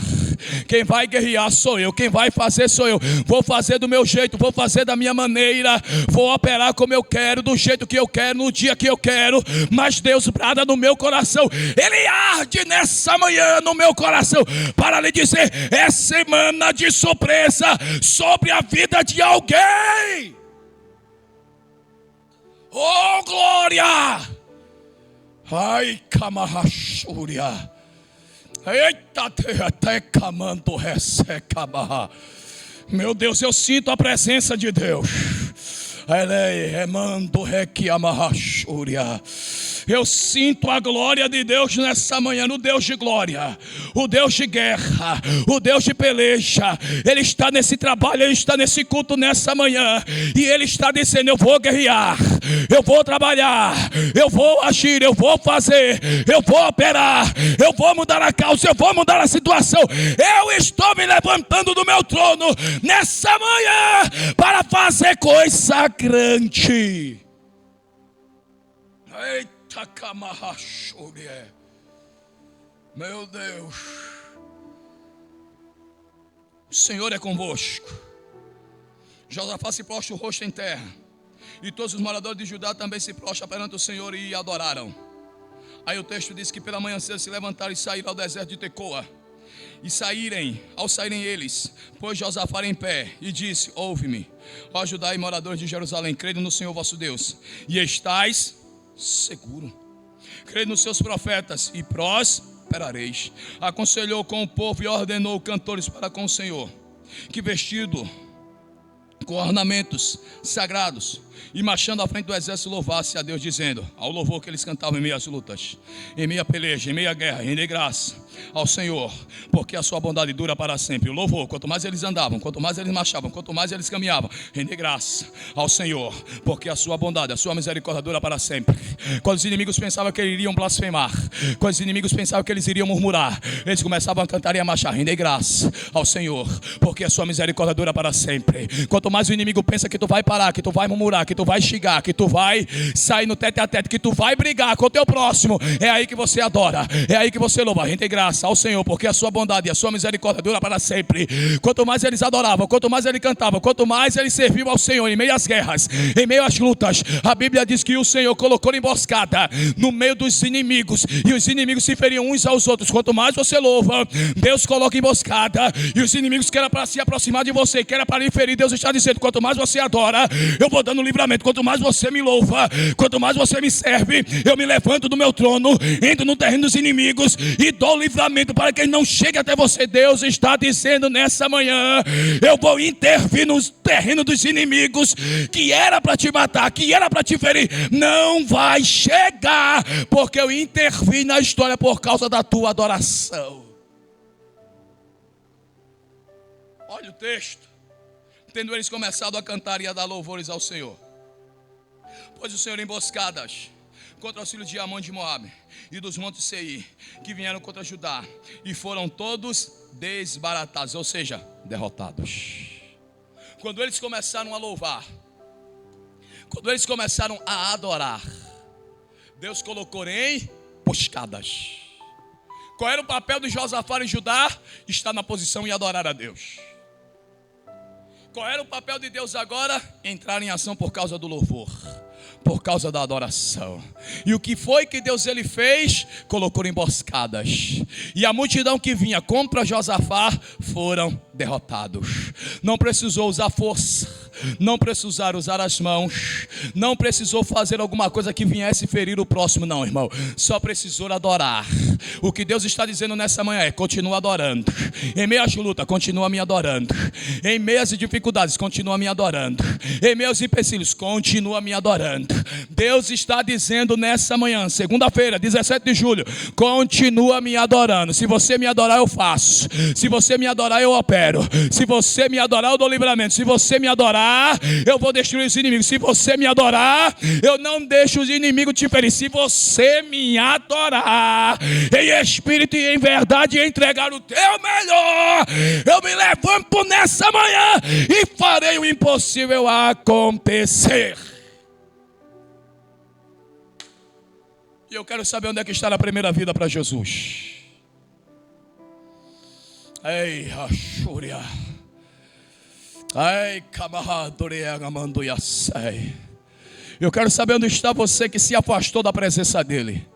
Quem vai guerrear sou eu, quem vai fazer sou eu. Vou fazer do meu jeito, vou fazer da minha maneira, vou operar como eu quero, do jeito que eu quero, no dia que eu quero. Mas Deus brada no meu coração, ele arde nessa manhã no meu coração para lhe dizer: é semana de surpresa sobre a vida de alguém. Oh, glória! Ai, camarrachúria! Eita, até camando resseca. Meu Deus, eu sinto a presença de Deus. Eu sinto a glória de Deus nessa manhã. O Deus de glória, o Deus de guerra, o Deus de peleja, ele está nesse trabalho, ele está nesse culto nessa manhã, e ele está dizendo: eu vou guerrear, eu vou trabalhar, eu vou agir, eu vou fazer, eu vou operar, eu vou mudar a causa, eu vou mudar a situação. Eu estou me levantando do meu trono nessa manhã para fazer coisa grande. Eita, camarrachorie. Meu Deus. O Senhor é convosco. Josafá se prostra o rosto em terra, e todos os moradores de Judá também se prostram perante o Senhor e adoraram. Aí o texto diz que pela manhã cedo se levantaram e saíram ao deserto de Tecoa. E ao saírem eles, pôs Josafá em pé e disse: ouve-me, ó Judá e moradores de Jerusalém, crede no Senhor vosso Deus, e estais seguro. Crede nos seus profetas e prosperareis. Aconselhou com o povo e ordenou cantores para com o Senhor, que vestido com ornamentos sagrados e marchando à frente do exército louvasse a Deus, dizendo: ao louvor que eles cantavam em meio às lutas, em meia peleja, em meia guerra, rende graça ao Senhor, porque a sua bondade dura para sempre. O louvor, quanto mais eles andavam, quanto mais eles marchavam, quanto mais eles caminhavam, rende graça ao Senhor, porque a sua bondade, a sua misericórdia dura para sempre. Quando os inimigos pensavam que eles iriam blasfemar, quando os inimigos pensavam que eles iriam murmurar, eles começavam a cantar e a marchar: rende graça ao Senhor, porque a sua misericórdia dura para sempre. Quanto mais o inimigo pensa que tu vai parar, que tu vai murmurar, que tu vai xingar, que tu vai sair no tete a tete, que tu vai brigar com o teu próximo, é aí que você adora, é aí que você louva. Rende graça ao Senhor, porque a sua bondade e a sua misericórdia dura para sempre. Quanto mais eles adoravam, quanto mais eles cantavam, quanto mais eles serviam ao Senhor em meio às guerras, em meio às lutas, a Bíblia diz que o Senhor colocou emboscada no meio dos inimigos, e os inimigos se feriam uns aos outros. Quanto mais você louva, Deus coloca emboscada, e os inimigos que era para se aproximar de você, que era para lhe ferir, Deus está dizendo: quanto mais você adora, eu vou dando livramento. Quanto mais você me louva, quanto mais você me serve, eu me levanto do meu trono, entro no terreno dos inimigos e dou livramento para que ele não chegue até você. Deus está dizendo nessa manhã: eu vou intervir no terreno dos inimigos, que era para te matar, que era para te ferir, não vai chegar, porque eu intervi na história por causa da tua adoração. Olha o texto. Tendo eles começado a cantar e a dar louvores ao Senhor, pôs o Senhor emboscadas contra os filhos de Amon de Moabe e dos montes Seir, que vieram contra Judá, e foram todos desbaratados, ou seja, derrotados. Quando eles começaram a louvar, quando eles começaram a adorar, Deus colocou em emboscadas. Qual era o papel de Josafá em Judá? Estar na posição e adorar a Deus. Qual era o papel de Deus agora? Entrar em ação por causa do louvor, por causa da adoração. E o que foi que Deus ele fez? Colocou emboscadas, e a multidão que vinha contra Josafá foram derrotados. Não precisou usar força, não precisou usar as mãos, não precisou fazer alguma coisa que viesse ferir o próximo, não, irmão. Só precisou adorar. O que Deus está dizendo nessa manhã é: continua adorando. Em meio às lutas, continua me adorando. Em meio às dificuldades, continua me adorando. Em meio aos empecilhos, continua me adorando. Deus está dizendo nessa manhã, segunda-feira, 17 de julho, continua me adorando. Se você me adorar, eu faço. Se você me adorar, eu opero. Se você me adorar, eu dou livramento. Se você me adorar, eu vou destruir os inimigos. Se você me adorar, eu não deixo os inimigos te ferir. Se você me adorar em espírito e em verdade, e entregar o teu melhor, eu me levanto nessa manhã e farei o impossível acontecer. E eu quero saber onde é que está a primeira vida para Jesus. Ei, Achúria. Ai, eu quero saber onde está você que se afastou da presença dele.